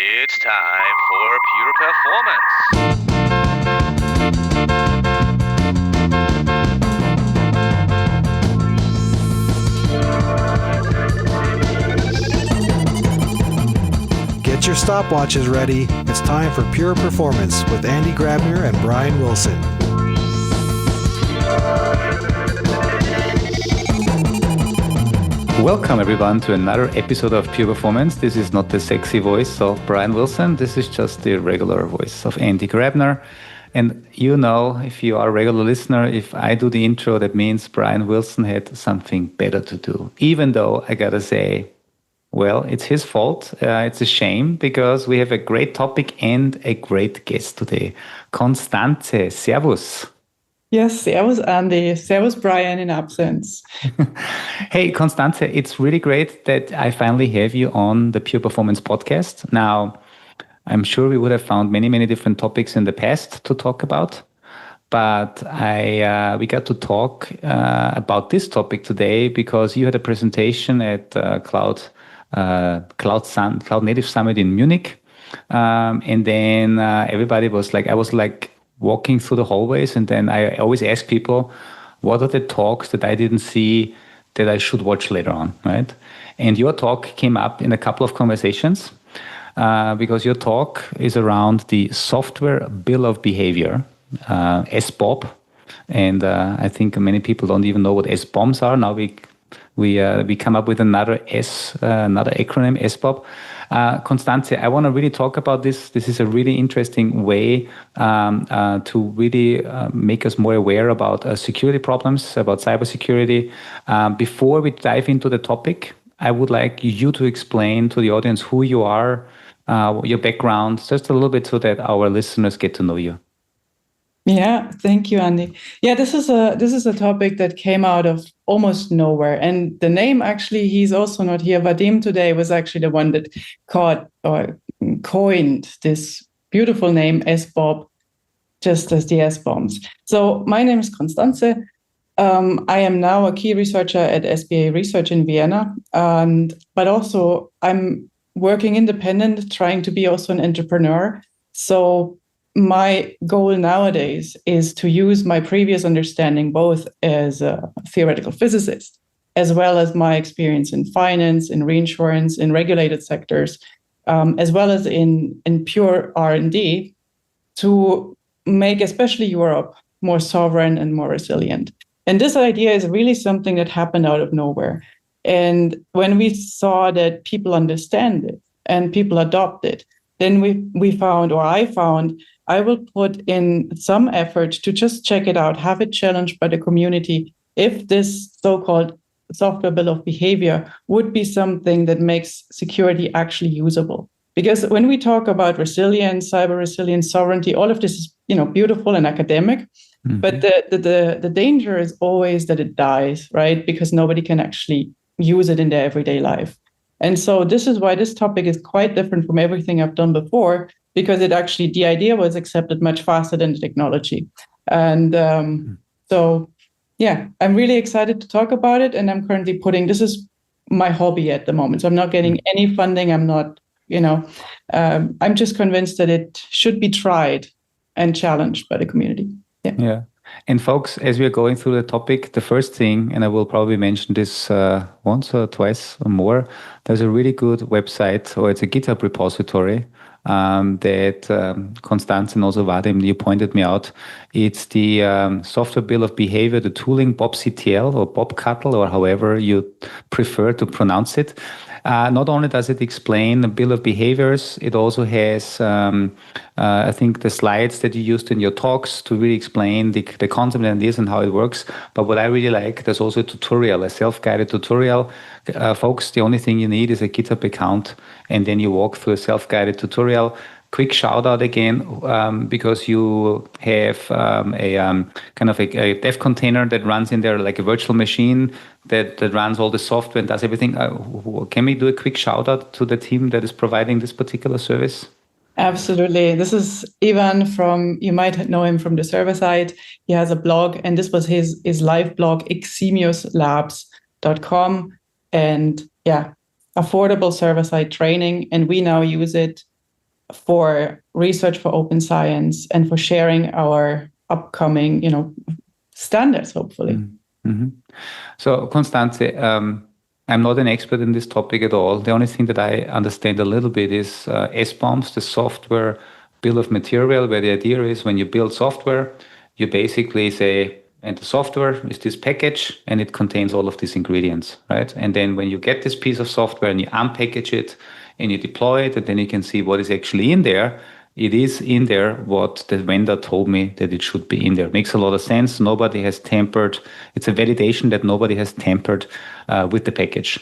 It's time for Pure Performance. Get your stopwatches ready. It's time for Pure Performance with Andy Grabner and Brian Wilson. Welcome everyone to another episode of Pure Performance. This is not the sexy voice of Brian Wilson. This is just the regular voice of Andy Grabner. And you know, if you are a regular listener, if I do the intro, that means Brian Wilson had something better to do. Even though I gotta say, well, it's his fault. It's a shame because we have a great topic and a great guest today. Constanze, servus. Yes, servus Andy, servus Brian in absence. Hey Constanze, it's really great that I finally have you on the Pure Performance podcast. Now, I'm sure we would have found many different topics in the past to talk about, but we got to talk about this topic today because you had a presentation at Cloud Native Summit in Munich, and then everybody was like, I was like walking through the hallways, and then I always ask people, what are the talks that I didn't see that I should watch later on, right? And your talk came up in a couple of conversations because your talk is around the software bill of behavior, SBoB, and I think many people don't even know what SBoMs are. Now we come up with another acronym, SBoB. Constanze, I want to really talk about this. This is a really interesting way to really make us more aware about security problems, about cybersecurity. Before we dive into the topic, I would like you to explain to the audience who you are, your background, just a little bit so that our listeners get to know you. Yeah, thank you, Andy. Yeah, this is a topic that came out of almost nowhere. And the name, actually, he's also not here. Vadim today was actually the one that coined this beautiful name, SBoB, just as the SBoMs. So my name is Constanze. I am now a key researcher at SBA Research in Vienna, but also I'm working independent, trying to be also an entrepreneur. So my goal nowadays is to use my previous understanding, both as a theoretical physicist, as well as my experience in finance, in reinsurance, in regulated sectors, as well as in pure R&D, to make especially Europe more sovereign and more resilient. And this idea is really something that happened out of nowhere. And when we saw that people understand it and people adopt it, then I found, I will put in some effort to just check it out, have it challenged by the community, if this so-called software bill of behavior would be something that makes security actually usable. Because when we talk about resilience, cyber resilience, sovereignty, all of this is, beautiful and academic, mm-hmm. But the danger is always that it dies, right? Because nobody can actually use it in their everyday life. And so this is why this topic is quite different from everything I've done before, because the idea was accepted much faster than the technology. And I'm really excited to talk about it. And I'm currently this is my hobby at the moment. So I'm not getting any funding. I'm not, I'm just convinced that it should be tried and challenged by the community. Yeah. And folks, as we are going through the topic, the first thing, and I will probably mention this once or twice or more, there's a really good website, or it's a GitHub repository that Constanze and also Vadim, you pointed me out. It's the software bill of behavior, the tooling BobCTL or BobCuttle, or however you prefer to pronounce it. Not only does it explain the bill of behaviors, it also has, I think, the slides that you used in your talks to really explain the concept and ideas and how it works. But what I really like, there's also a tutorial, a self-guided tutorial. Folks, the only thing you need is a GitHub account, and then you walk through a self-guided tutorial. Quick shout out again, because you have kind of a dev container that runs in there like a virtual machine that runs all the software and does everything. Can we do a quick shout out to the team that is providing this particular service? Absolutely. This is Ivan you might know him from the server side. He has a blog, and this was his live blog, eximiuslabs.com. And affordable server-side training. And we now use it for research for open science and for sharing our upcoming, standards, hopefully. Mm-hmm. So, Constanze, I'm not an expert in this topic at all. The only thing that I understand a little bit is SBoMs, the software bill of material, where the idea is when you build software, you basically say, and the software is this package and it contains all of these ingredients, right? And then when you get this piece of software and you unpackage it and you deploy it, and then you can see what is actually in there. It is in there what the vendor told me that it should be in there. Makes a lot of sense. Nobody has tampered. It's a validation that nobody has tampered with the package.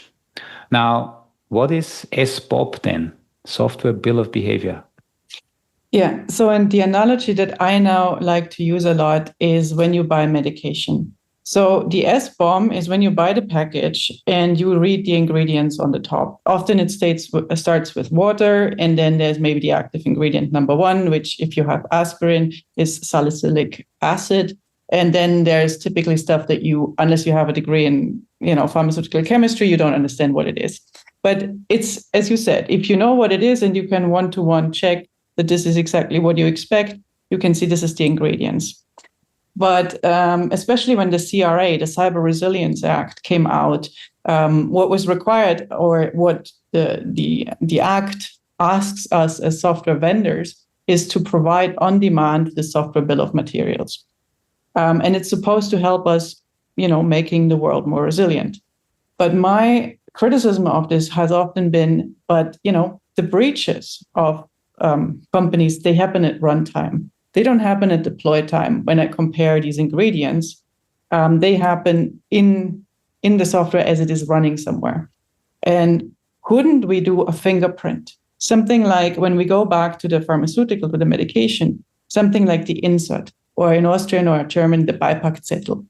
Now, what is SBoB then? Software Bill of Behavior. Yeah. So, and the analogy that I now like to use a lot is when you buy medication. So the SBoM is when you buy the package and you read the ingredients on the top. Often it starts with water, and then there's maybe the active ingredient number 1, which if you have aspirin is salicylic acid. And then there's typically stuff that unless you have a degree in, pharmaceutical chemistry, you don't understand what it is. But it's, as you said, if you know what it is and you can one-to-one check that this is exactly what you expect, you can see this is the ingredients. But especially when the CRA, the Cyber Resilience Act, came out, what was required, or what the Act asks us as software vendors, is to provide on demand the software bill of materials. And it's supposed to help us, making the world more resilient. But my criticism of this has often been, the breaches of companies, they happen at runtime. They don't happen at deploy time. When I compare these ingredients, they happen in the software as it is running somewhere. And couldn't we do a fingerprint? Something like when we go back to the pharmaceutical, to the medication, something like the insert, or in Austrian or German, the Beipackzettel,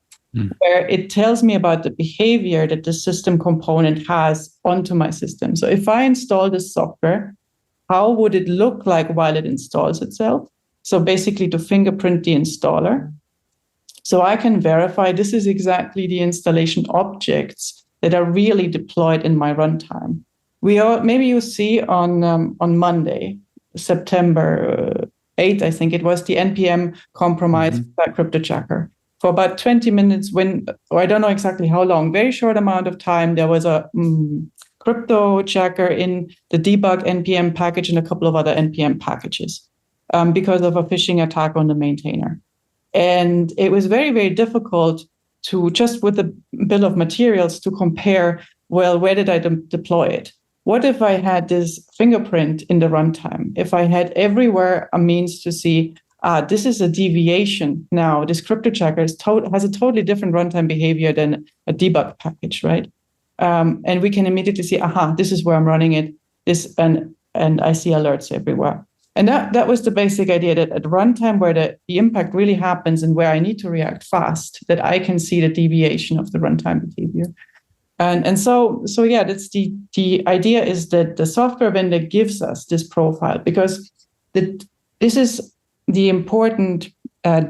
where it tells me about the behavior that the system component has onto my system. So if I install this software, how would it look like while it installs itself? So basically to fingerprint the installer. So I can verify this is exactly the installation objects that are really deployed in my runtime. Maybe you see on Monday, September 8th, I think it was, the NPM compromise that CryptoJacker. For about 20 minutes, or I don't know exactly how long, very short amount of time, there was a CryptoJacker in the debug NPM package and a couple of other NPM packages. Because of a phishing attack on the maintainer. And it was very, very difficult to, just with the bill of materials, to compare, well, where did I deploy it? What if I had this fingerprint in the runtime? If I had everywhere a means to see, this is a deviation now, this CryptoJacker has a totally different runtime behavior than a debug package, right? And we can immediately see, this is where I'm running it, and I see alerts everywhere. And that was the basic idea, that at runtime, where the impact really happens and where I need to react fast, that I can see the deviation of the runtime behavior. And so that's the idea, is that the software vendor gives us this profile, because this is the important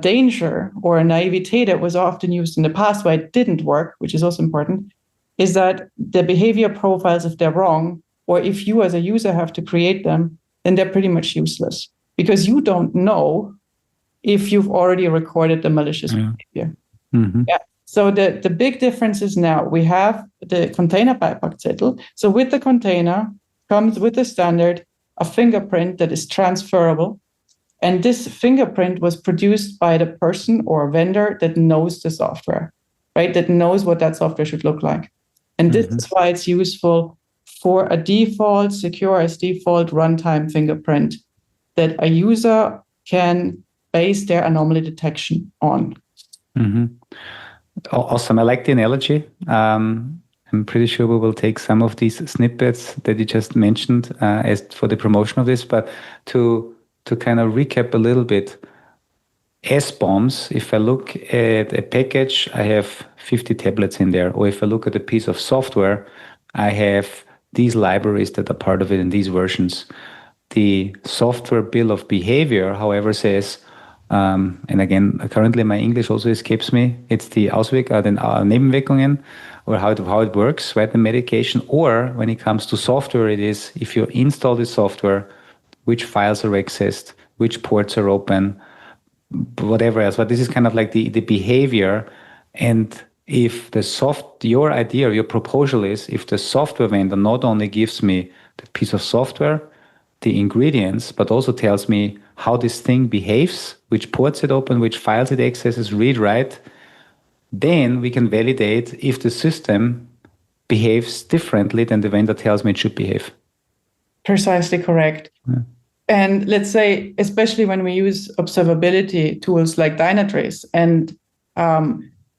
danger or naivete that was often used in the past where it didn't work, which is also important, is that the behavior profiles, if they're wrong, or if you as a user have to create them, then they're pretty much useless, because you don't know if you've already recorded the malicious behavior. Mm-hmm. Yeah. So the big difference is now we have the container Beipackzettel. So with the container comes with the standard a fingerprint that is transferable. And this fingerprint was produced by the person or vendor that knows the software, right? That knows what that software should look like. And this is why it's useful for a default, secure as default runtime fingerprint that a user can base their anomaly detection on. Mm-hmm. Awesome. I like the analogy. I'm pretty sure we will take some of these snippets that you just mentioned as for the promotion of this, but to kind of recap a little bit, SBoMs, if I look at a package, I have 50 tablets in there. Or if I look at a piece of software, I have these libraries that are part of it in these versions. The software bill of behavior, however, says, and again, currently my English also escapes me, it's the Nebenwirkungen, or how it works, right, the medication. Or when it comes to software, it is, if you install the software, which files are accessed, which ports are open, whatever else. But this is kind of like the behavior. And if your idea, your proposal is, if the software vendor not only gives me the piece of software, the ingredients, but also tells me how this thing behaves, which ports it open, which files it accesses, read, write, then we can validate if the system behaves differently than the vendor tells me it should behave. Precisely correct. Yeah. And let's say, especially when we use observability tools like Dynatrace, and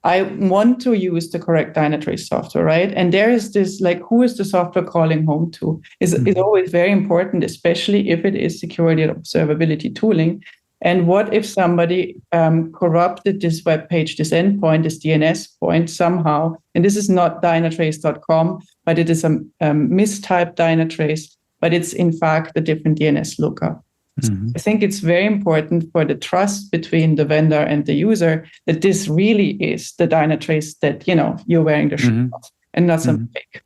I want to use the correct Dynatrace software, right? And there is this, like, who is the software calling home to is always very important, especially if it is security and observability tooling. And what if somebody corrupted this web page, this endpoint, this DNS point somehow? And this is not dynatrace.com, but it is a mistyped Dynatrace, but it's in fact a different DNS lookup. Mm-hmm. So I think it's very important for the trust between the vendor and the user that this really is the Dynatrace that, you're wearing the shirt and not some fake.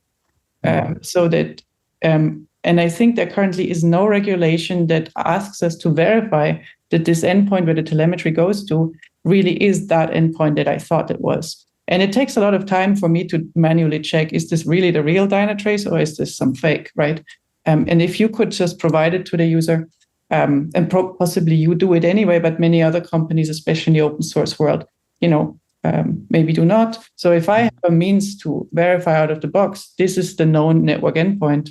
And I think there currently is no regulation that asks us to verify that this endpoint where the telemetry goes to really is that endpoint that I thought it was. And it takes a lot of time for me to manually check, is this really the real Dynatrace or is this some fake, right? And if you could just provide it to the user, and possibly you do it anyway, but many other companies, especially in the open source world, maybe do not. So if I have a means to verify out of the box, this is the known network endpoint,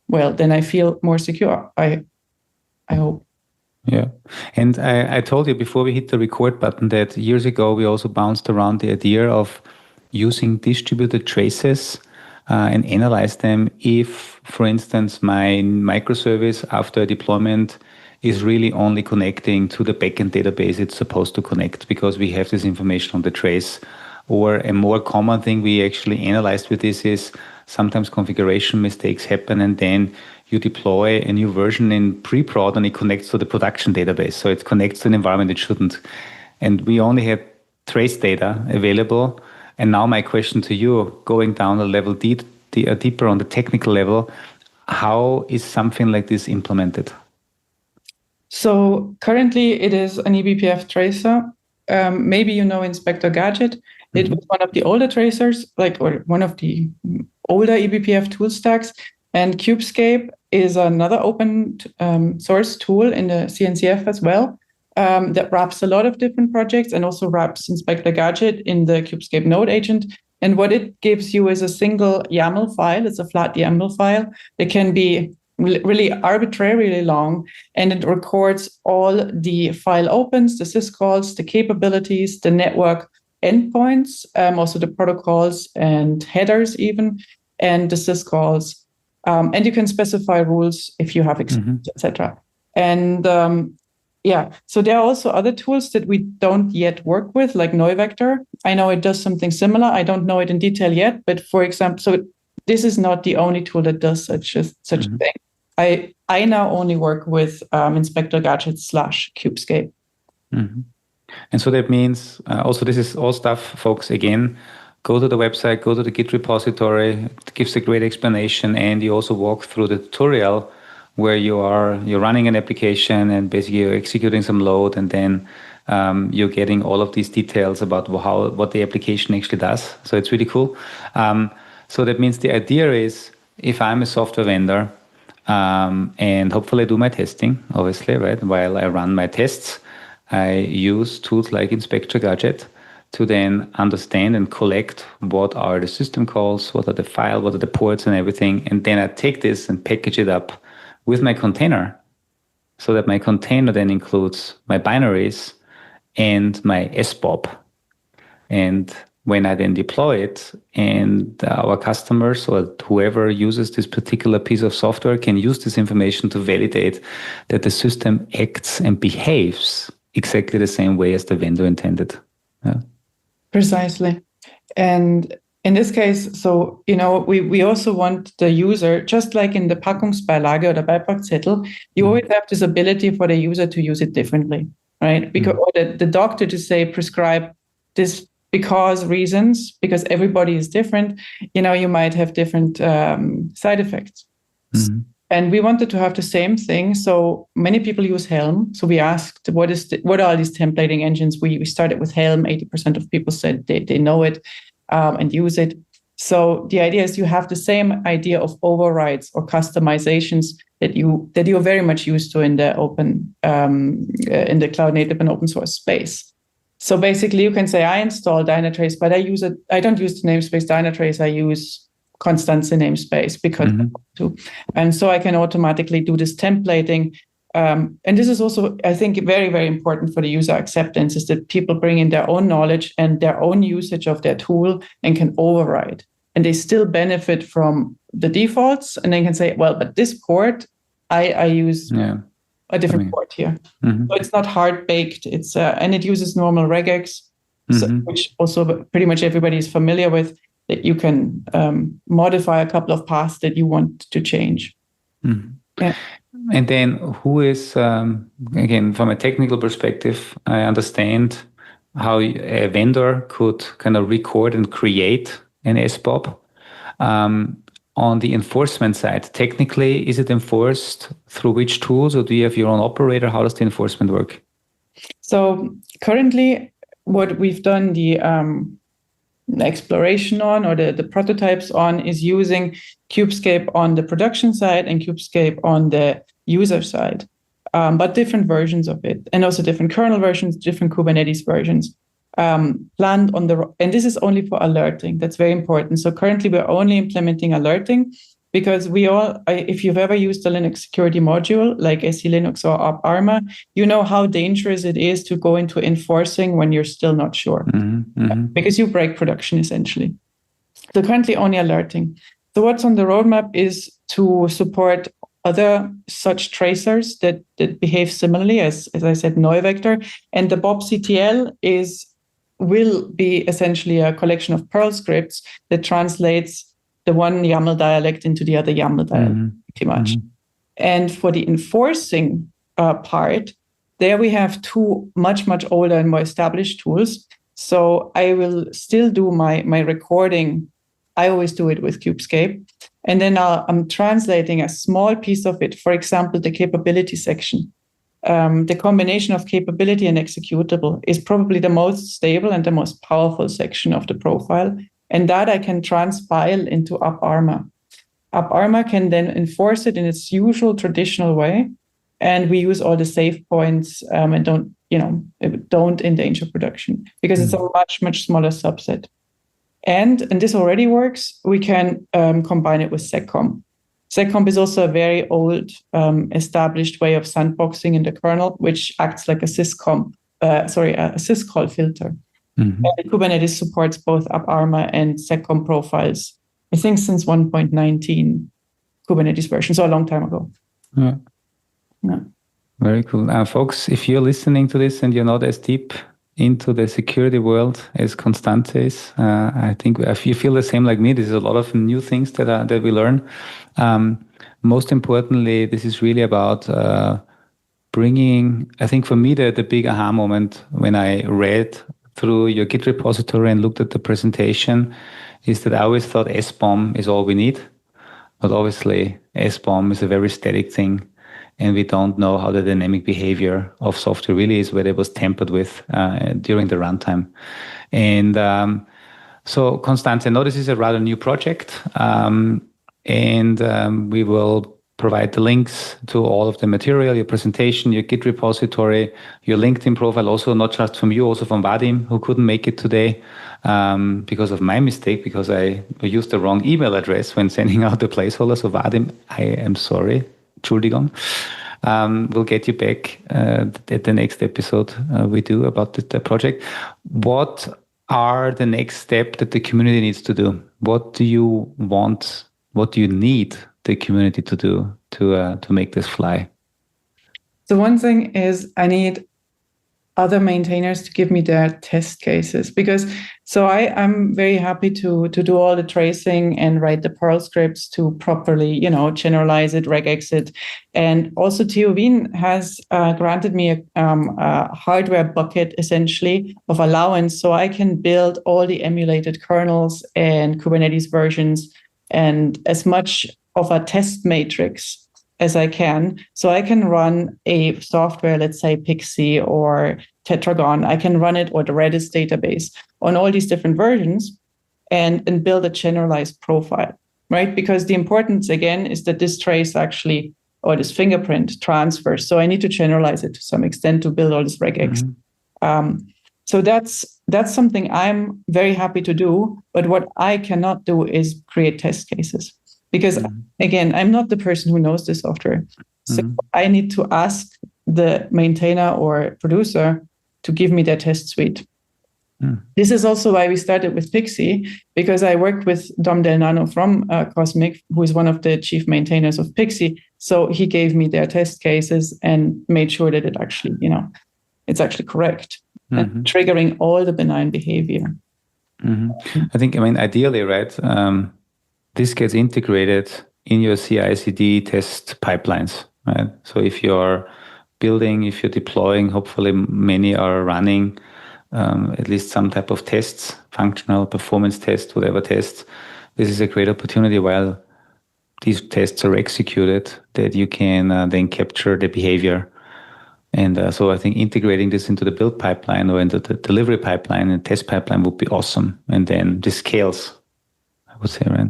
well, then I feel more secure. I hope. Yeah. And I told you before we hit the record button that years ago we also bounced around the idea of using distributed traces and analyze them if, for instance, my microservice after a deployment is really only connecting to the backend database it's supposed to connect because we have this information on the trace. Or a more common thing we actually analyzed with this is sometimes configuration mistakes happen and then you deploy a new version in pre-prod and it connects to the production database. So it connects to an environment it shouldn't. And we only had trace data available. And now my question to you, going down a level deeper on the technical level, how is something like this implemented? So currently it is an eBPF tracer. Maybe you know Inspector Gadget. It was one of the older tracers, or one of the older eBPF tool stacks. And Kubescape is another open source tool in the CNCF as well that wraps a lot of different projects and also wraps Inspector Gadget in the Kubescape node agent. And what it gives you is a single YAML file. It's a flat YAML file. It can be really arbitrarily long, and it records all the file opens, the syscalls, the capabilities, the network endpoints, also the protocols and headers even, and the syscalls. And you can specify rules if you have etc. And so there are also other tools that we don't yet work with, like Neuvector. I know it does something similar. I don't know it in detail yet, but for example, so this is not the only tool that does such a thing. I now only work with Inspector Gadget / Kubescape. Mm-hmm. And so that means also this is all stuff, folks, again, go to the website, go to the Git repository. It gives a great explanation, and you also walk through the tutorial where you're running an application and basically you're executing some load, and then you're getting all of these details about what the application actually does. So it's really cool. So that means the idea is, if I'm a software vendor and hopefully I do my testing, obviously, right? While I run my tests, I use tools like Inspector Gadget to then understand and collect what are the system calls, what are the file, what are the ports and everything. And then I take this and package it up with my container so that my container then includes my binaries and my SBoB. And when I then deploy it, and our customers or whoever uses this particular piece of software can use this information to validate that the system acts and behaves exactly the same way as the vendor intended. Yeah. Precisely. And in this case, so, we also want the user, just like in the Packungsbeilage or the Beipackzettel, you always have this ability for the user to use it differently, right? Because or the doctor to say, prescribe this because everybody is different, you might have different side effects. And we wanted to have the same thing. So many people use Helm. So we asked, what are all these templating engines? We started with Helm. 80% of people said they know it and use it. So the idea is you have the same idea of overrides or customizations that you're very much used to in the in the cloud native and open source space. So basically, you can say I install Dynatrace, but I don't use the namespace Dynatrace. I use Constanze namespace because and so I can automatically do this templating. And this is also, I think, very, very important for the user acceptance, is that people bring in their own knowledge and their own usage of their tool and can override. And they still benefit from the defaults, and they can say, well, but this port, I use a different port here. So it's not hard-baked. It's and it uses normal regex, which also pretty much everybody is familiar with, that you can modify a couple of paths that you want to change. Yeah. And then who is, again, from a technical perspective, I understand how a vendor could kind of record and create an SBoB. On the enforcement side, technically, is it enforced through which tools, or do you have your own operator? How does the enforcement work? So currently, what we've done the exploration on, or the prototypes on, is using Kubescape on the production side and Kubescape on the user side, but different versions of it, and also different kernel versions, different Kubernetes versions. Planned on and this is only for alerting. That's very important. So currently we're only implementing alerting, because if you've ever used a Linux security module like SE Linux or AppArmor, you know how dangerous it is to go into enforcing when you're still not sure, because you break production essentially. So currently only alerting. So what's on the roadmap is to support other such tracers that behave similarly, as I said, NeuVector, and the BoB will be essentially a collection of Perl scripts that translates the one YAML dialect into the other YAML dialect, pretty much. And for the enforcing part, there we have two much, much older and more established tools. So I will still do my recording. I always do it with Kubescape. And then I'm translating a small piece of it, for example, the capability section. The combination of capability and executable is probably the most stable and the most powerful section of the profile. And that I can transpile into AppArmor. AppArmor can then enforce it in its usual traditional way. And we use all the save points and don't endanger production, because it's a much, much smaller subset. And this already works. We can combine it with SecComp. SecComp is also a very old established way of sandboxing in the kernel, which acts like a syscall filter. And Kubernetes supports both AppArmor and SecComp profiles, I think since 1.19 Kubernetes version, so a long time ago. Yeah. Very cool. Folks, if you're listening to this and you're not as deep into the security world as Constanze is, I think if you feel the same like me, there's a lot of new things that we learn. Most importantly, this is really about bringing, I think for me, the big aha moment when I read through your Git repository and looked at the presentation is that I always thought SBoM is all we need. But obviously, SBoM is a very static thing, and we don't know how the dynamic behavior of software really is, whether it was tampered with during the runtime. And so, Constanze, I know this is a rather new project, and we will provide the links to all of the material, your presentation, your Git repository, your LinkedIn profile, also not just from you, also from Vadim, who couldn't make it today because of my mistake, because I used the wrong email address when sending out the placeholder. So Vadim, I am sorry. Entschuldigung. We'll get you back at the next episode we do about the project. What are the next steps that the community needs to do? What do you want? What do you need the community to do to make this fly? So one thing is I need other maintainers to give me their test cases, because I'm very happy to do all the tracing and write the Perl scripts to properly, generalize it, regex it. And also TOWIN has granted me a hardware bucket essentially of allowance, so I can build all the emulated kernels and Kubernetes versions and as much of a test matrix as I can. So I can run a software, let's say Pixie or Tetragon. I can run it or the Redis database on all these different versions and build a generalized profile, right? Because the importance, again, is that this trace actually, or this fingerprint transfers. So I need to generalize it to some extent to build all this regex. So that's something I'm very happy to do. But what I cannot do is create test cases. Because again, I'm not the person who knows the software. So I need to ask the maintainer or producer to give me their test suite. This is also why we started with Pixie, because I worked with Dom Del Nano from Cosmic, who is one of the chief maintainers of Pixie. So he gave me their test cases and made sure that it actually, it's actually correct and triggering all the benign behavior. I think, ideally, right, this gets integrated in your CI/CD test pipelines, right? So if you're building, if you're deploying, hopefully many are running at least some type of tests, functional performance test, whatever tests. This is a great opportunity while these tests are executed that you can then capture the behavior. And so I think integrating this into the build pipeline or into the delivery pipeline and test pipeline would be awesome. And then this scales, I would say, right?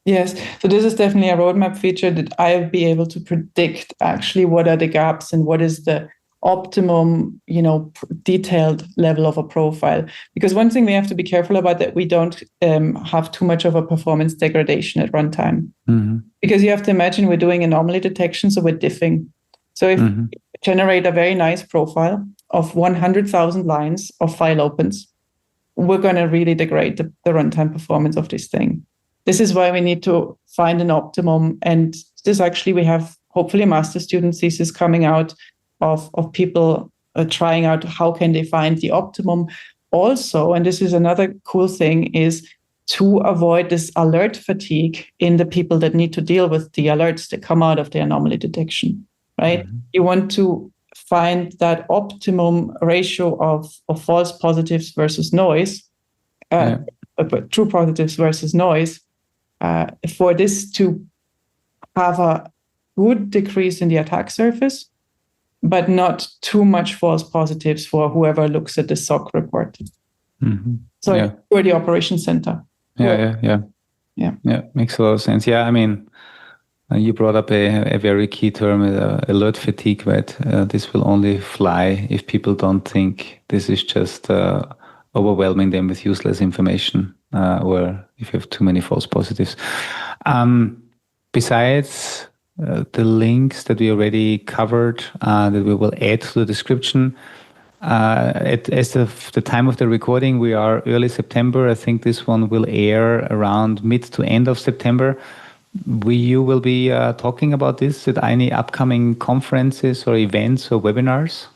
Yes. So this is definitely a roadmap feature that I'll be able to predict actually what are the gaps and what is the optimum, detailed level of a profile. Because one thing we have to be careful about that we don't have too much of a performance degradation at runtime. Because you have to imagine we're doing anomaly detection, so we're diffing. So if we generate a very nice profile of 100,000 lines of file opens, we're going to really degrade the runtime performance of this thing. This is why we need to find an optimum. And this actually, we have hopefully a master student thesis coming out of people trying out how can they find the optimum. Also, and this is another cool thing, is to avoid this alert fatigue in the people that need to deal with the alerts that come out of the anomaly detection, right? You want to find that optimum ratio of false positives versus noise, true positives versus noise, for this to have a good decrease in the attack surface, but not too much false positives for whoever looks at the SOC report. So for the operation center. Yeah, makes a lot of sense. Yeah, you brought up a very key term, alert fatigue, right? This will only fly if people don't think this is just overwhelming them with useless information, or if you have too many false positives. Besides the links that we already covered, that we will add to the description, as of the time of the recording, we are early September. I think this one will air around mid to end of September. You will be talking about this at any upcoming conferences or events or webinars?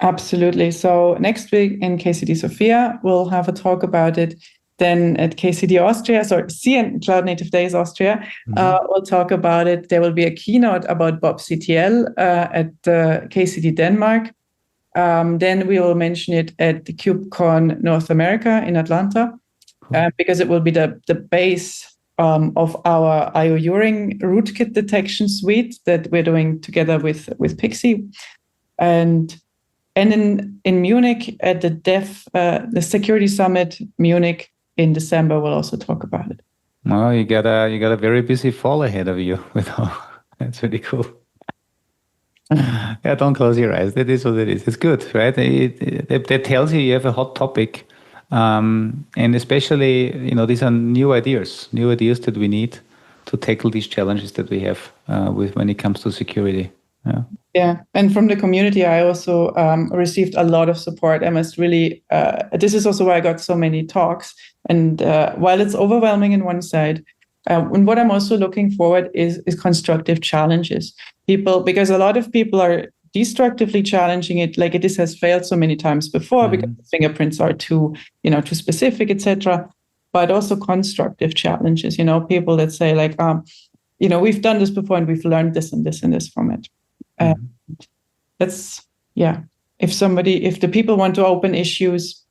Absolutely. So next week in KCD Sofia, we'll have a talk about it. Then at KCD Austria, CN Cloud Native Days Austria, we'll talk about it. There will be a keynote about BobCTL at KCD Denmark. Then we will mention it at the KubeCon North America in Atlanta, because it will be the base of our IOUring rootkit detection suite that we're doing together with Pixie. And in Munich at the Security Summit Munich in December, we'll also talk about it. Well, you got a very busy fall ahead of you with all. That's really cool. Yeah, don't close your eyes. That is what it is. It's good, right? That tells you have a hot topic. And especially, these are new ideas that we need to tackle these challenges that we have when it comes to security. Yeah. And from the community, I also received a lot of support. I must really, this is also why I got so many talks. And while it's overwhelming in one side, and what I'm also looking forward is constructive challenges. Because a lot of people are destructively challenging it, like this has failed so many times before because the fingerprints are too specific, etc. But also constructive challenges. People that say like, we've done this before and we've learned this and this and this from it. That's If the people want to open issues,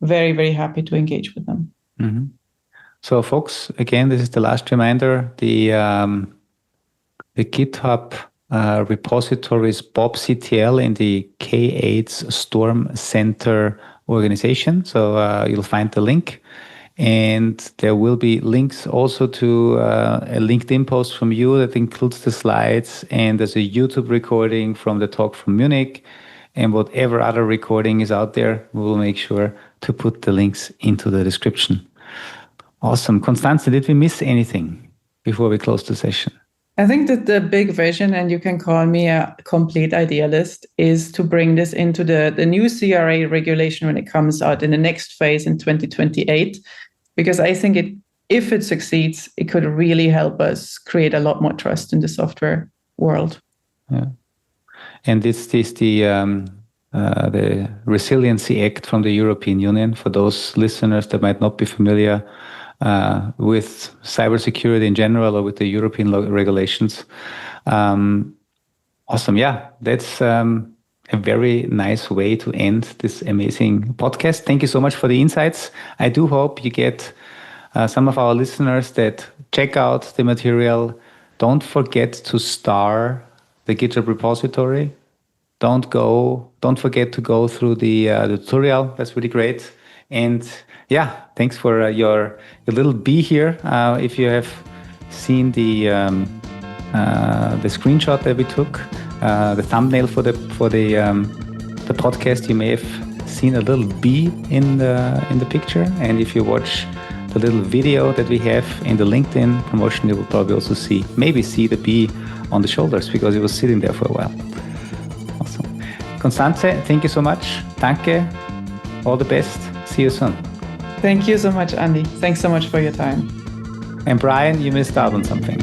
very, very happy to engage with them. So, folks, again, this is the last reminder. The the GitHub repository is SBoB in the K8's Storm Center organization. So you'll find the link. And there will be links also to a LinkedIn post from you that includes the slides. And there's a YouTube recording from the talk from Munich. And whatever other recording is out there, we will make sure to put the links into the description. Awesome. Constanze, did we miss anything before we close the session? I think that the big vision, and you can call me a complete idealist, is to bring this into the new CRA regulation when it comes out in the next phase in 2028. Because I think if it succeeds, it could really help us create a lot more trust in the software world. Yeah. And this is the Resiliency Act from the European Union. For those listeners that might not be familiar with cybersecurity in general or with the European regulations. Awesome. Yeah, that's a very nice way to end this amazing podcast. Thank you so much for the insights. I do hope you get some of our listeners that check out the material. Don't forget to star the GitHub repository. Don't forget to go through the tutorial. That's really great. And yeah, thanks for your little bee here. If you have seen the screenshot that we took, the thumbnail for the podcast, you may have seen a little bee in the picture. And if you watch the little video that we have in the LinkedIn promotion, you will probably also see the bee on the shoulders because it was sitting there for a while. Awesome. Constanze, thank you so much. Danke. All the best. See you soon. Thank you so much, Andy. Thanks so much for your time. And Brian, you missed out on something.